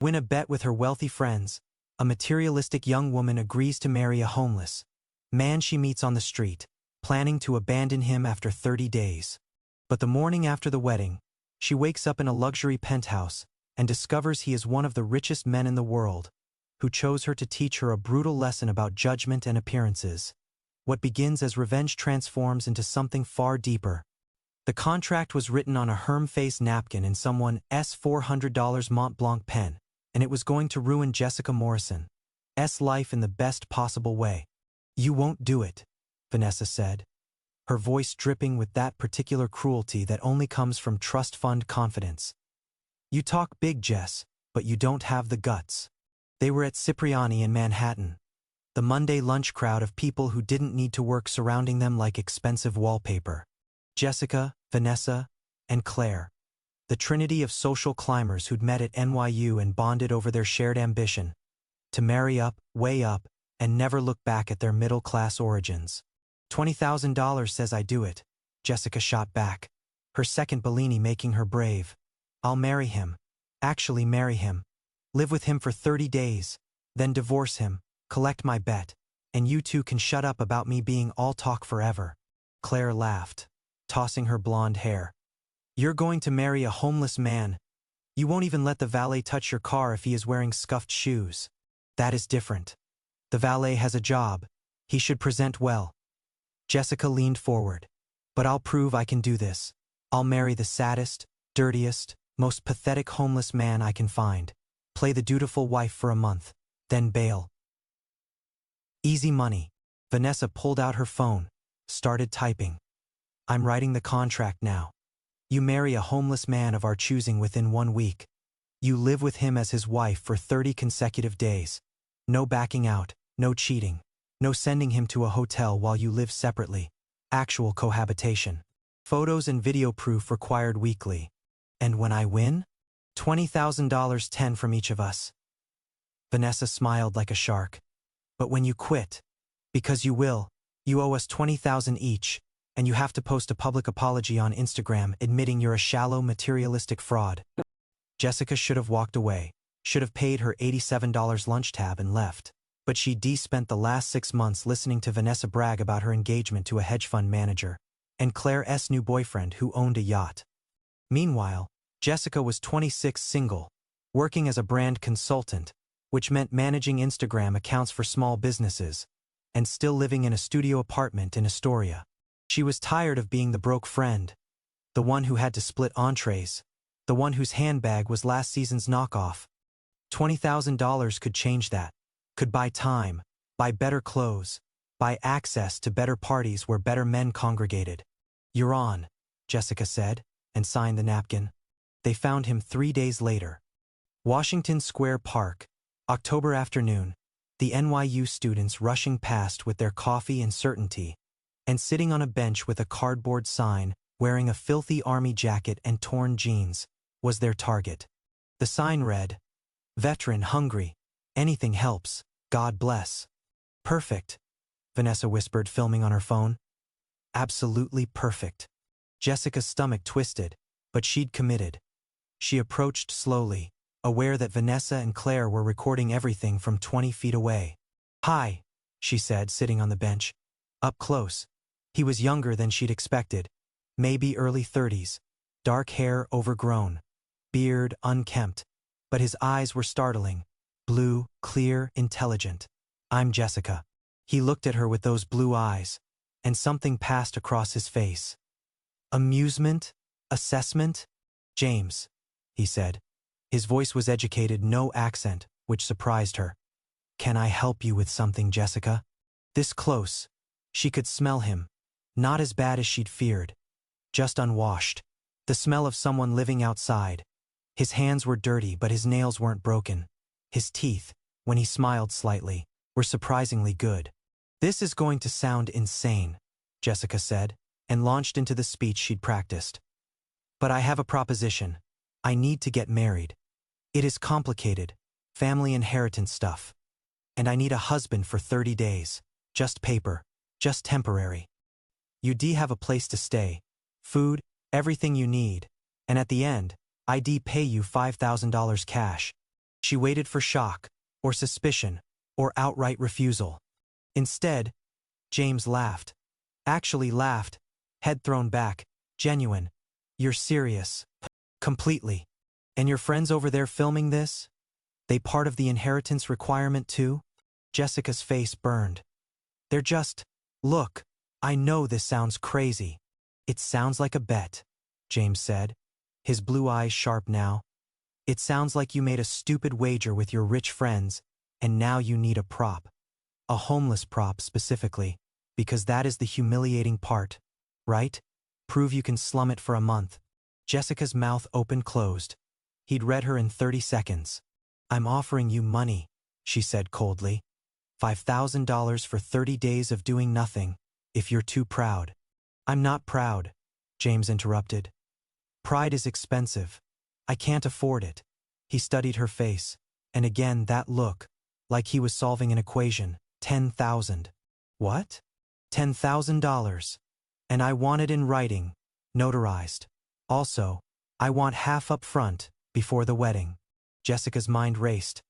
Win a bet with her wealthy friends. A materialistic young woman agrees to marry a homeless man she meets on the street, planning to abandon him after 30 days. But the morning after the wedding, she wakes up in a luxury penthouse and discovers he is one of the richest men in the world, who chose her to teach her a brutal lesson about judgment and appearances. What begins as revenge transforms into something far deeper. The contract was written on a Herm-face napkin in someone's $400 Mont Blanc pen, and it was going to ruin Jessica Morrison's life in the best possible way. "You won't do it," Vanessa said, her voice dripping with that particular cruelty that only comes from trust fund confidence. "You talk big, Jess, but you don't have the guts." They were at Cipriani in Manhattan, the Monday lunch crowd of people who didn't need to work surrounding them like expensive wallpaper. Jessica, Vanessa, and Claire, the trinity of social climbers who'd met at NYU and bonded over their shared ambition to marry up, way up, and never look back at their middle-class origins. $20,000 says I do it, Jessica shot back, her second Bellini making her brave. "I'll marry him. Actually marry him. Live with him for 30 days, then divorce him, collect my bet, and you two can shut up about me being all talk forever." Claire laughed, tossing her blonde hair. "You're going to marry a homeless man. You won't even let the valet touch your car if he is wearing scuffed shoes. That is different. The valet has a job. He should present well." Jessica leaned forward. "But I'll prove I can do this. I'll marry the saddest, dirtiest, most pathetic homeless man I can find. Play the dutiful wife for a month, then bail. Easy money." Vanessa pulled out her phone, started typing. "I'm writing the contract now. You marry a homeless man of our choosing within 1 week. You live with him as his wife for 30 consecutive days. No backing out, no cheating, no sending him to a hotel while you live separately. Actual cohabitation. Photos and video proof required weekly. And when I win? $20,000, 10 from each of us." Vanessa smiled like a shark. "But when you quit, because you will, you owe us $20,000 each, and you have to post a public apology on Instagram admitting you're a shallow, materialistic fraud." Jessica should have walked away, should have paid her $87 lunch tab and left. But she spent the last 6 months listening to Vanessa brag about her engagement to a hedge fund manager, and Claire's new boyfriend who owned a yacht. Meanwhile, Jessica was 26, single, working as a brand consultant, which meant managing Instagram accounts for small businesses, and still living in a studio apartment in Astoria. She was tired of being the broke friend, the one who had to split entrees, the one whose handbag was last season's knockoff. $20,000 could change that, could buy time, buy better clothes, buy access to better parties where better men congregated. "You're on," Jessica said, and signed the napkin. They found him 3 days later. Washington Square Park, October afternoon, the NYU students rushing past with their coffee and certainty, and sitting on a bench with a cardboard sign, wearing a filthy army jacket and torn jeans, was their target. The sign read, "Veteran hungry. Anything helps. God bless." "Perfect," Vanessa whispered, filming on her phone. "Absolutely perfect." Jessica's stomach twisted, but she'd committed. She approached slowly, aware that Vanessa and Claire were recording everything from 20 feet away. "Hi," she said, sitting on the bench. Up close, he was younger than she'd expected, maybe early 30s, dark hair overgrown, beard unkempt, but his eyes were startling, blue, clear, intelligent. "I'm Jessica." He looked at her with those blue eyes, and something passed across his face. "Amusement? Assessment?" "James," he said. His voice was educated, no accent, which surprised her. "Can I help you with something, Jessica?" This close, she could smell him, not as bad as she'd feared, just unwashed, the smell of someone living outside. His hands were dirty, but his nails weren't broken. His teeth, when he smiled slightly, were surprisingly good. "This is going to sound insane," Jessica said, and launched into the speech she'd practiced. "But I have a proposition. I need to get married. It is complicated, family inheritance stuff. And I need a husband for 30 days, just paper, just temporary. You have a place to stay, food, everything you need, and at the end, I pay you $5,000 cash. She waited for shock, or suspicion, or outright refusal. Instead, James laughed. Actually laughed, head thrown back, genuine. You're serious. Completely. And your friends over there filming this? They part of the inheritance requirement too? Jessica's face burned. They're just, look, I know this sounds crazy. It sounds like a bet, James said, his blue eyes sharp now. It sounds like you made a stupid wager with your rich friends, and now you need a prop. A homeless prop specifically, because that is the humiliating part, right? Prove you can slum it for a month. Jessica's mouth open-closed. He'd read her in 30 seconds. I'm offering you money, she said coldly. $5,000 for 30 days of doing nothing, if you're too proud. I'm not proud, James interrupted. Pride is expensive. I can't afford it. He studied her face, and again that look, like he was solving an equation. 10,000. What? $10,000. And I want it in writing, notarized. Also, I want half up front, before the wedding. Jessica's mind raced.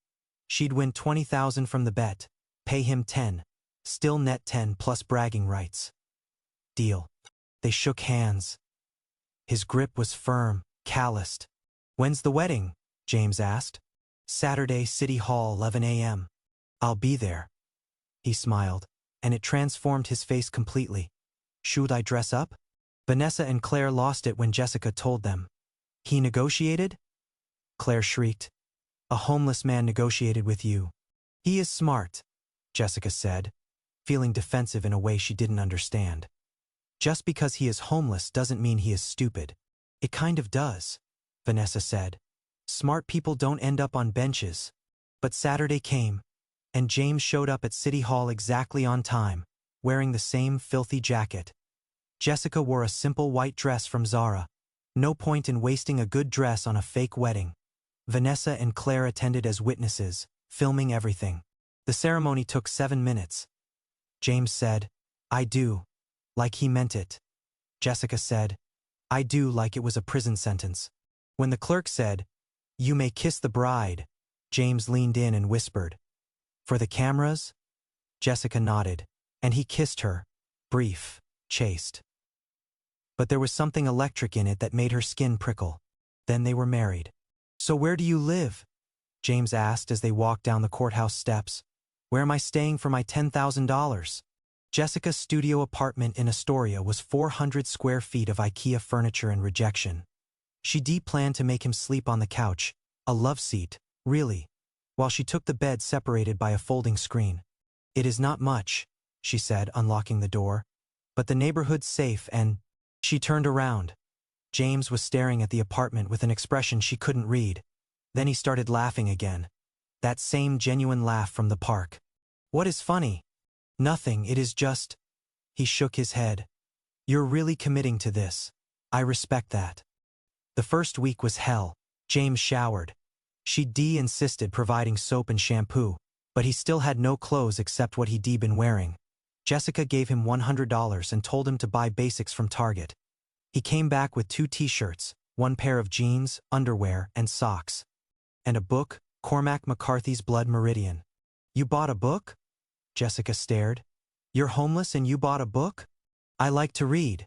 She'd win $20,000 from the bet, pay him 10, still net 10 plus bragging rights. Deal. They shook hands. His grip was firm, calloused. When's the wedding? James asked. Saturday, City Hall, 11 a.m. I'll be there. He smiled, and it transformed his face completely. Should I dress up? Vanessa and Claire lost it when Jessica told them. He negotiated? Claire shrieked. A homeless man negotiated with you. He is smart, Jessica said, feeling defensive in a way she didn't understand. Just because he is homeless doesn't mean he is stupid. It kind of does, Vanessa said. Smart people don't end up on benches. But Saturday came, and James showed up at City Hall exactly on time, wearing the same filthy jacket. Jessica wore a simple white dress from Zara. No point in wasting a good dress on a fake wedding. Vanessa and Claire attended as witnesses, filming everything. The ceremony took 7 minutes. James said, I do, like he meant it. Jessica said, I do, like it was a prison sentence. When the clerk said, You may kiss the bride, James leaned in and whispered, For the cameras? Jessica nodded, and he kissed her, brief, chaste. But there was something electric in it that made her skin prickle. Then they were married. So where do you live? James asked as they walked down the courthouse steps. Where am I staying for my $10,000? Jessica's studio apartment in Astoria was 400 square feet of IKEA furniture and rejection. She planned to make him sleep on the couch, a love seat, really, while she took the bed separated by a folding screen. It is not much, she said, unlocking the door, but the neighborhood's safe and… She turned around. James was staring at the apartment with an expression she couldn't read. Then he started laughing again. That same genuine laugh from the park. What is funny? Nothing, it is just… He shook his head. You're really committing to this. I respect that. The first week was hell. James showered. She insisted providing soap and shampoo, but he still had no clothes except what he'd been wearing. Jessica gave him $100 and told him to buy basics from Target. He came back with 2 t-shirts, 1 pair of jeans, underwear, and socks. And a book, Cormac McCarthy's Blood Meridian. You bought a book? Jessica stared. You're homeless and you bought a book? I like to read,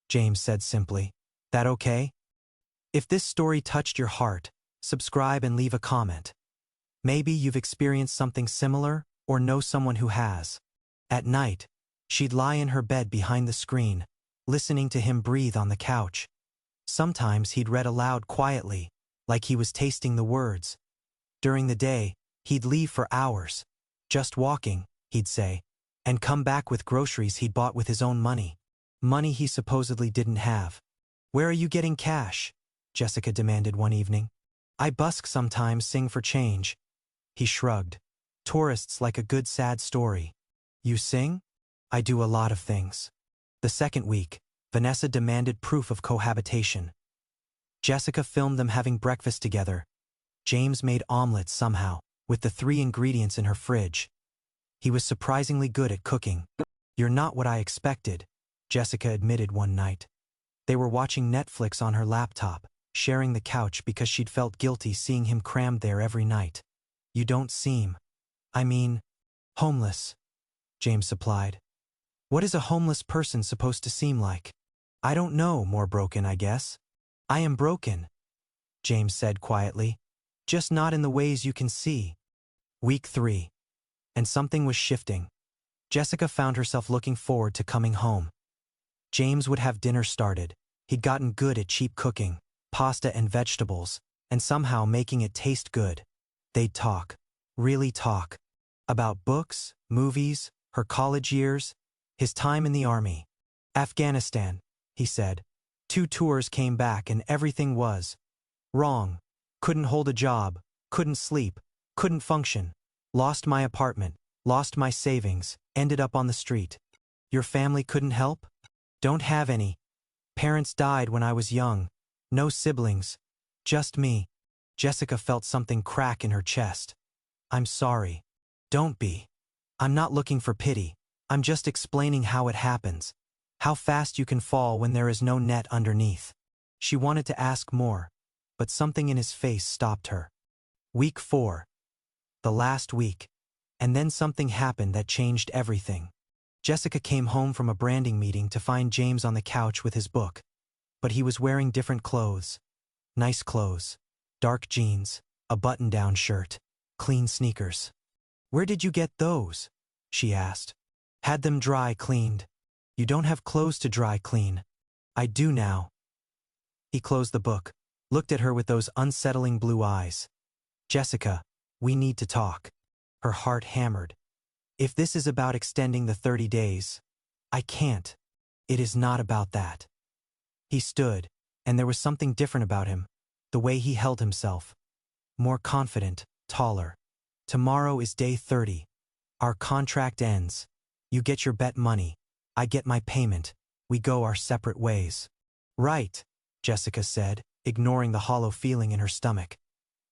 James said simply. That okay? If this story touched your heart, subscribe and leave a comment. Maybe you've experienced something similar, or know someone who has. At night, she'd lie in her bed behind the screen, listening to him breathe on the couch. Sometimes he'd read aloud quietly, like he was tasting the words. During the day, he'd leave for hours. Just walking, he'd say, and come back with groceries he'd bought with his own money. Money he supposedly didn't have. Where are you getting cash? Jessica demanded one evening. I busk sometimes, sing for change. He shrugged. Tourists like a good sad story. You sing? I do a lot of things. The second week, Vanessa demanded proof of cohabitation. Jessica filmed them having breakfast together. James made omelets somehow, with the 3 ingredients in her fridge. He was surprisingly good at cooking. You're not what I expected, Jessica admitted one night. They were watching Netflix on her laptop, sharing the couch because she'd felt guilty seeing him crammed there every night. You don't seem. I mean, homeless, James supplied. What is a homeless person supposed to seem like? I don't know, more broken, I guess. I am broken, James said quietly. Just not in the ways you can see. Week 3. And something was shifting. Jessica found herself looking forward to coming home. James would have dinner started. He'd gotten good at cheap cooking, pasta and vegetables, and somehow making it taste good. They'd talk. Really talk. About books, movies, her college years, his time in the army. Afghanistan, he said. 2 tours came back and everything was wrong. Couldn't hold a job, couldn't sleep, couldn't function. Lost my apartment, lost my savings, ended up on the street. Your family couldn't help? Don't have any. Parents died when I was young. No siblings. Just me. Jessica felt something crack in her chest. I'm sorry. Don't be. I'm not looking for pity. I'm just explaining how it happens. How fast you can fall when there is no net underneath. She wanted to ask more, but something in his face stopped her. Week 4. The last week. And then something happened that changed everything. Jessica came home from a branding meeting to find James on the couch with his book. But he was wearing different clothes. Nice clothes. Dark jeans, a button-down shirt, clean sneakers. Where did you get those? She asked. Had them dry cleaned. You don't have clothes to dry clean. I do now. He closed the book, looked at her with those unsettling blue eyes. Jessica, we need to talk. Her heart hammered. If this is about extending the 30 days, I can't. It is not about that. He stood, and there was something different about him, the way he held himself. More confident, taller. Tomorrow is day 30. Our contract ends. You get your bet money. I get my payment. We go our separate ways. Right, Jessica said, ignoring the hollow feeling in her stomach.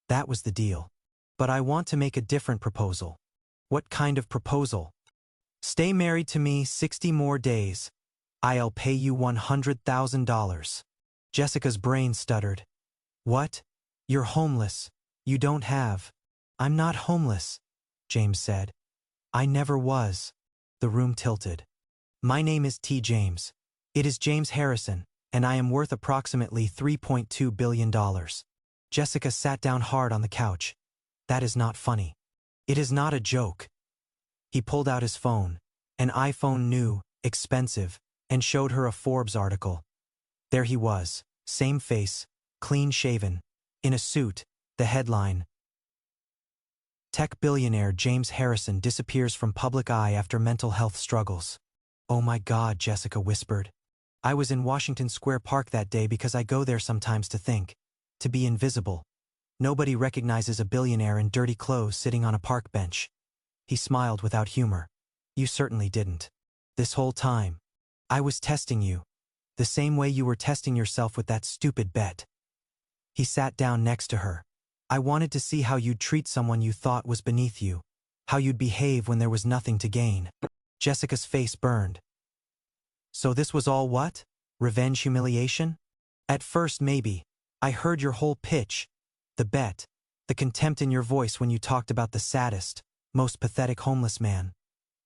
That was the deal. But I want to make a different proposal. What kind of proposal? Stay married to me 60 more days. I'll pay you $100,000. Jessica's brain stuttered. What? You're homeless. You don't have. I'm not homeless, James said. I never was. The room tilted. My name is T. James. It is James Harrison, and I am worth approximately $3.2 billion. Jessica sat down hard on the couch. That is not funny. It is not a joke. He pulled out his phone, an iPhone new, expensive, and showed her a Forbes article. There he was, same face, clean-shaven, in a suit, the headline. Tech billionaire James Harrison disappears from public eye after mental health struggles. Oh my God, Jessica whispered. I was in Washington Square Park that day because I go there sometimes to think, to be invisible. Nobody recognizes a billionaire in dirty clothes sitting on a park bench. He smiled without humor. You certainly didn't. This whole time. I was testing you. The same way you were testing yourself with that stupid bet. He sat down next to her. I wanted to see how you'd treat someone you thought was beneath you. How you'd behave when there was nothing to gain. Jessica's face burned. So this was all what? Revenge humiliation? At first maybe. I heard your whole pitch. The bet. The contempt in your voice when you talked about the saddest, most pathetic homeless man.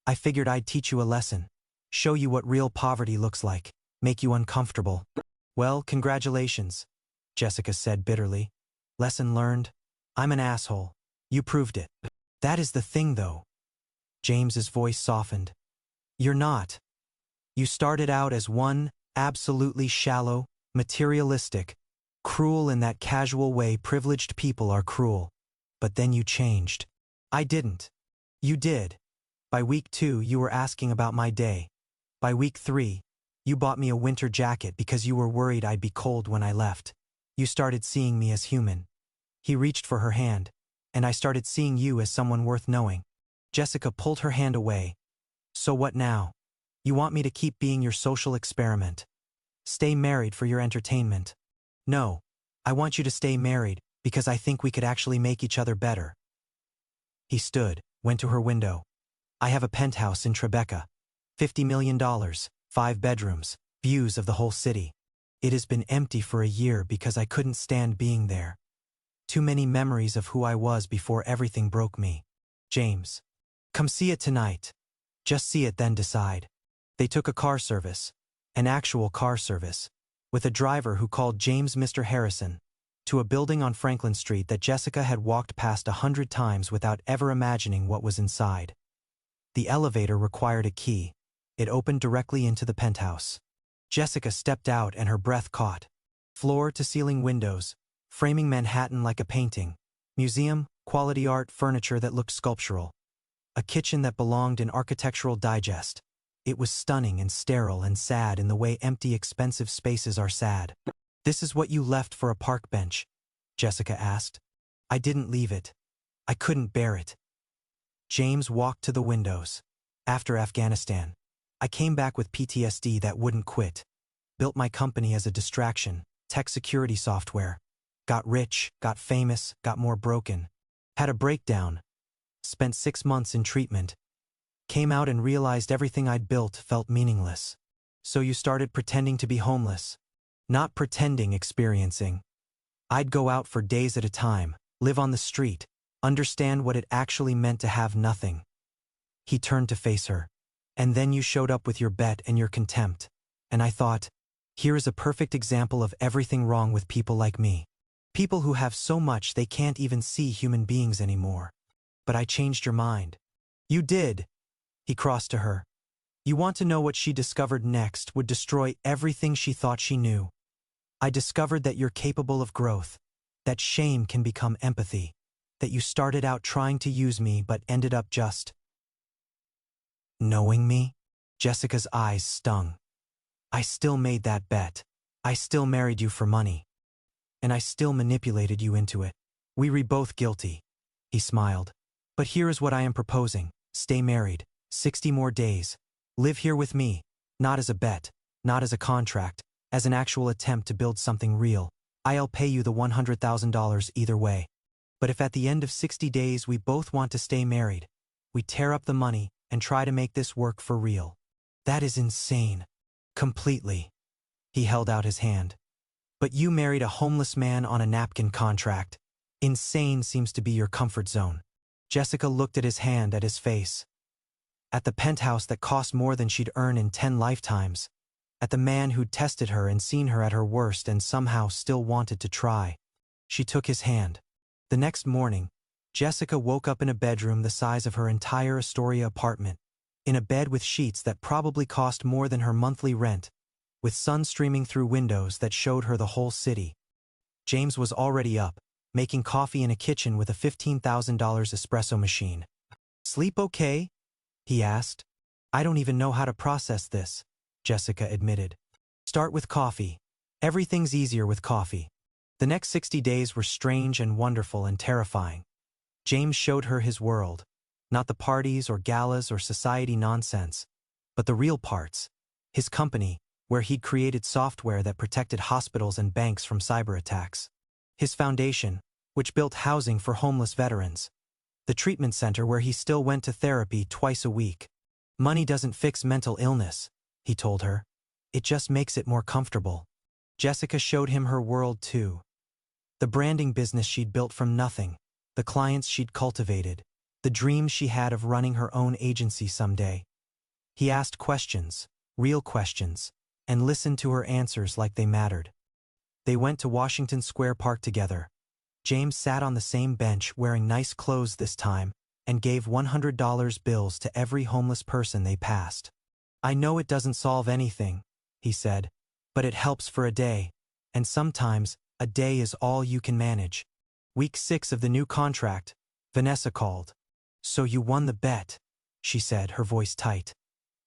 I figured I'd teach you a lesson. Show you what real poverty looks like. Make you uncomfortable. Well, congratulations, Jessica said bitterly. Lesson learned. I'm an asshole. You proved it. That is the thing though. James's voice softened. You're not. You started out as one, absolutely shallow, materialistic, cruel in that casual way privileged people are cruel. But then you changed. I didn't. You did. By week 2 you were asking about my day. By week 3, you bought me a winter jacket because you were worried I'd be cold when I left. You started seeing me as human. He reached for her hand, and I started seeing you as someone worth knowing. Jessica pulled her hand away. So what now? You want me to keep being your social experiment? Stay married for your entertainment? No, I want you to stay married because I think we could actually make each other better. He stood, went to her window. I have a penthouse in Tribeca. $50 million, 5 bedrooms, views of the whole city. It has been empty for a year because I couldn't stand being there. Too many memories of who I was before everything broke me. James. Come see it tonight. Just see it then decide. They took a car service. An actual car service. With a driver who called James Mr. Harrison. To a building on Franklin Street that Jessica had walked past 100 times without ever imagining what was inside. The elevator required a key. It opened directly into the penthouse. Jessica stepped out and her breath caught. Floor-to-ceiling windows, framing Manhattan like a painting. Museum, quality art, furniture that looked sculptural. A kitchen that belonged in Architectural Digest. It was stunning and sterile and sad in the way empty, expensive spaces are sad. This is what you left for a park bench? Jessica asked. I didn't leave it. I couldn't bear it. James walked to the windows. After Afghanistan, I came back with PTSD that wouldn't quit. Built my company as a distraction, tech security software. Got rich, got famous, got more broken. Had a breakdown. Spent 6 months in treatment. Came out and realized everything I'd built felt meaningless. So you started pretending to be homeless. Not pretending, experiencing. I'd go out for days at a time, live on the street, understand what it actually meant to have nothing. He turned to face her. And then you showed up with your bet and your contempt. And I thought, here is a perfect example of everything wrong with people like me. People who have so much they can't even see human beings anymore. But I changed your mind. You did. He crossed to her. You want to know what she discovered next would destroy everything she thought she knew. I discovered that you're capable of growth, that shame can become empathy, that you started out trying to use me but ended up just knowing me? Jessica's eyes stung. I still made that bet. I still married you for money. And I still manipulated you into it. We were both guilty. He smiled. But here is what I am proposing. Stay married. 60 more days. Live here with me. Not as a bet. Not as a contract. As an actual attempt to build something real. I'll pay you the $100,000 either way. But if at the end of 60 days we both want to stay married, we tear up the money and try to make this work for real. That is insane. Completely. He held out his hand. But you married a homeless man on a napkin contract. Insane seems to be your comfort zone. Jessica looked at his hand, at his face. At the penthouse that cost more than she'd earn in 10 lifetimes. At the man who'd tested her and seen her at her worst and somehow still wanted to try. She took his hand. The next morning, Jessica woke up in a bedroom the size of her entire Astoria apartment. In a bed with sheets that probably cost more than her monthly rent. With sun streaming through windows that showed her the whole city. James was already up, making coffee in a kitchen with a $15,000 espresso machine. Sleep okay? He asked. I don't even know how to process this, Jessica admitted. Start with coffee. Everything's easier with coffee. The next 60 days were strange and wonderful and terrifying. James showed her his world. Not the parties or galas or society nonsense, but the real parts. His company, where he'd created software that protected hospitals and banks from cyber attacks. His foundation, which built housing for homeless veterans. The treatment center where he still went to therapy twice a week. Money doesn't fix mental illness, he told her. It just makes it more comfortable. Jessica showed him her world too. The branding business she'd built from nothing, the clients she'd cultivated, the dreams she had of running her own agency someday. He asked questions, real questions, and listened to her answers like they mattered. They went to Washington Square Park together. James sat on the same bench wearing nice clothes this time and gave $100 bills to every homeless person they passed. I know it doesn't solve anything, he said, but it helps for a day, and sometimes a day is all you can manage. Week 6 of the new contract, Vanessa called. So you won the bet, she said, her voice tight.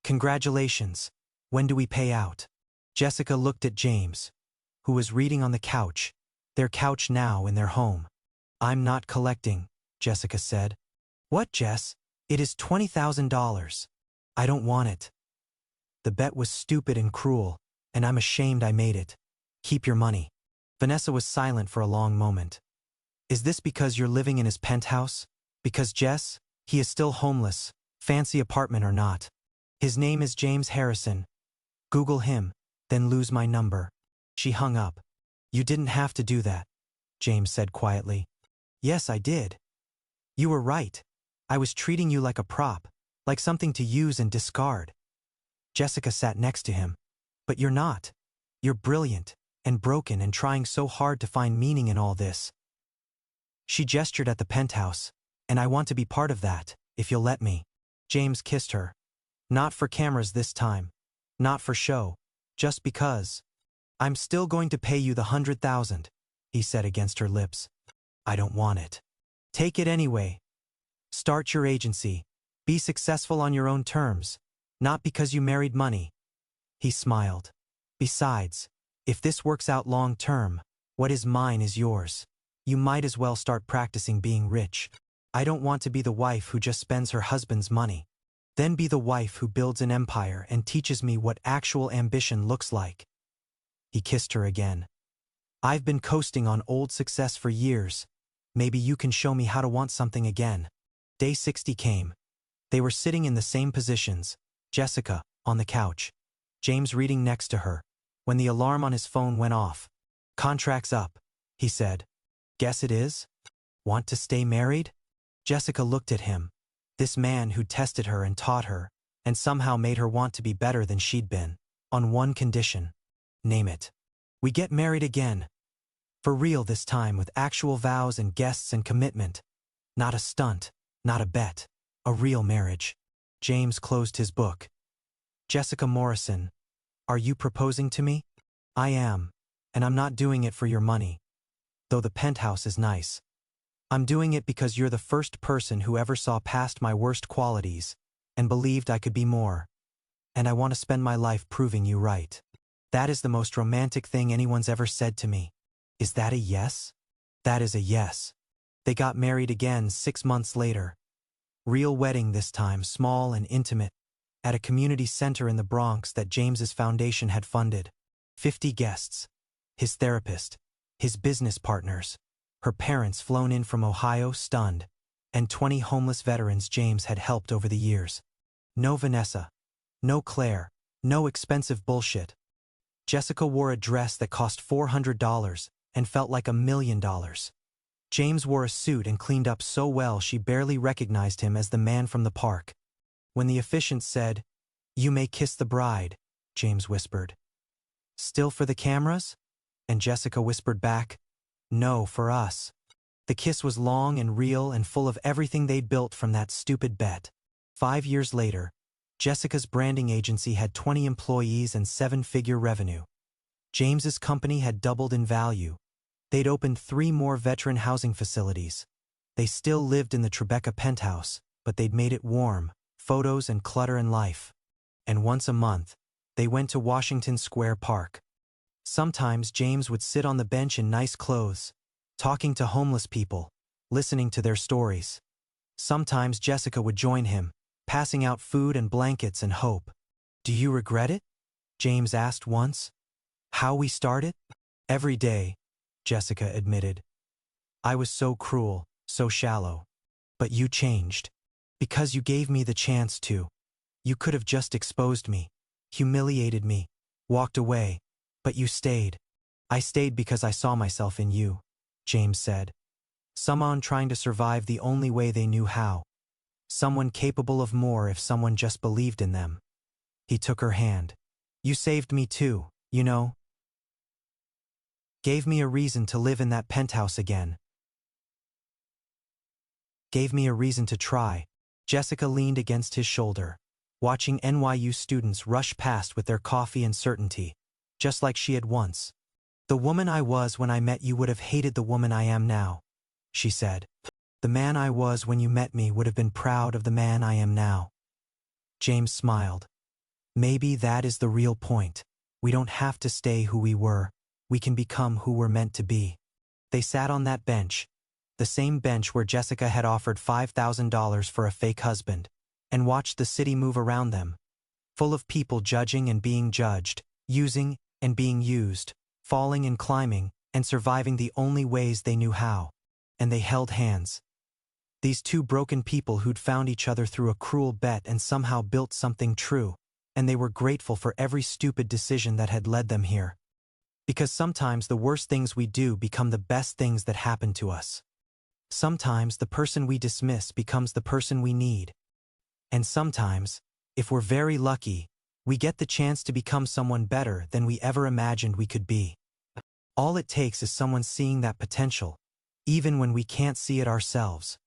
Congratulations. When do we pay out? Jessica looked at James, who was reading on the couch, their couch now in their home. I'm not collecting, Jessica said. What, Jess? It is $20,000. I don't want it. The bet was stupid and cruel, and I'm ashamed I made it. Keep your money. Vanessa was silent for a long moment. Is this because you're living in his penthouse? Because Jess, he is still homeless, fancy apartment or not. His name is James Harrison. Google him, then lose my number. She hung up. You didn't have to do that, James said quietly. Yes, I did. You were right. I was treating you like a prop, like something to use and discard. Jessica sat next to him. But you're not. You're brilliant, and broken and trying so hard to find meaning in all this. She gestured at the penthouse, and I want to be part of that, if you'll let me. James kissed her. Not for cameras this time. Not for show. Just because. I'm still going to pay you the 100,000, he said against her lips. I don't want it. Take it anyway. Start your agency. Be successful on your own terms. Not because you married money. He smiled. Besides, if this works out long term, what is mine is yours. You might as well start practicing being rich. I don't want to be the wife who just spends her husband's money. Then be the wife who builds an empire and teaches me what actual ambition looks like. He kissed her again. I've been coasting on old success for years. Maybe you can show me how to want something again. Day 60 came. They were sitting in the same positions, Jessica, on the couch, James reading next to her, when the alarm on his phone went off. Contract's up, he said. Guess it is? Want to stay married? Jessica looked at him, this man who tested her and taught her, and somehow made her want to be better than she'd been, on one condition. Name it. We get married again. For real this time with actual vows and guests and commitment. Not a stunt, not a bet. A real marriage. James closed his book. Jessica Morrison, are you proposing to me? I am, and I'm not doing it for your money. Though the penthouse is nice. I'm doing it because you're the first person who ever saw past my worst qualities, and believed I could be more. And I want to spend my life proving you right. That is the most romantic thing anyone's ever said to me. Is that a yes? That is a yes. They got married again 6 months later. Real wedding this time, small and intimate, at a community center in the Bronx that James's foundation had funded. 50 guests. His therapist, his business partners, her parents flown in from Ohio stunned, and 20 homeless veterans James had helped over the years. No Vanessa. No Claire. No expensive bullshit. Jessica wore a dress that cost $400 and felt like $1 million. James wore a suit and cleaned up so well she barely recognized him as the man from the park. When the officiant said, "You may kiss the bride," James whispered. "Still for the cameras?" And Jessica whispered back, "No, for us." The kiss was long and real and full of everything they'd built from that stupid bet. 5 years later, Jessica's branding agency had 20 employees and 7-figure revenue. James's company had doubled in value. They'd opened 3 more veteran housing facilities. They still lived in the Tribeca penthouse, but they'd made it warm, photos and clutter and life. And once a month, they went to Washington Square Park. Sometimes James would sit on the bench in nice clothes, talking to homeless people, listening to their stories. Sometimes Jessica would join him, passing out food and blankets and hope. "Do you regret it?" James asked once. "How we started?" "Every day," Jessica admitted. "I was so cruel, so shallow. But you changed. Because you gave me the chance to. You could have just exposed me, humiliated me, walked away. But you stayed. I stayed because I saw myself in you," James said. Someone trying to survive the only way they knew how. Someone capable of more if someone just believed in them. He took her hand. "You saved me too, you know. Gave me a reason to live in that penthouse again. Gave me a reason to try." Jessica leaned against his shoulder, watching NYU students rush past with their coffee and certainty, just like she had once. "The woman I was when I met you would have hated the woman I am now," she said. "The man I was when you met me would have been proud of the man I am now." James smiled. "Maybe that is the real point. We don't have to stay who we were. We can become who we're meant to be." They sat on that bench, the same bench where Jessica had offered $5,000 for a fake husband, and watched the city move around them, full of people judging and being judged, using and being used, falling and climbing, and surviving the only ways they knew how. And they held hands. These 2 broken people who'd found each other through a cruel bet and somehow built something true, and they were grateful for every stupid decision that had led them here. Because sometimes the worst things we do become the best things that happen to us. Sometimes the person we dismiss becomes the person we need. And sometimes, if we're very lucky, we get the chance to become someone better than we ever imagined we could be. All it takes is someone seeing that potential, even when we can't see it ourselves.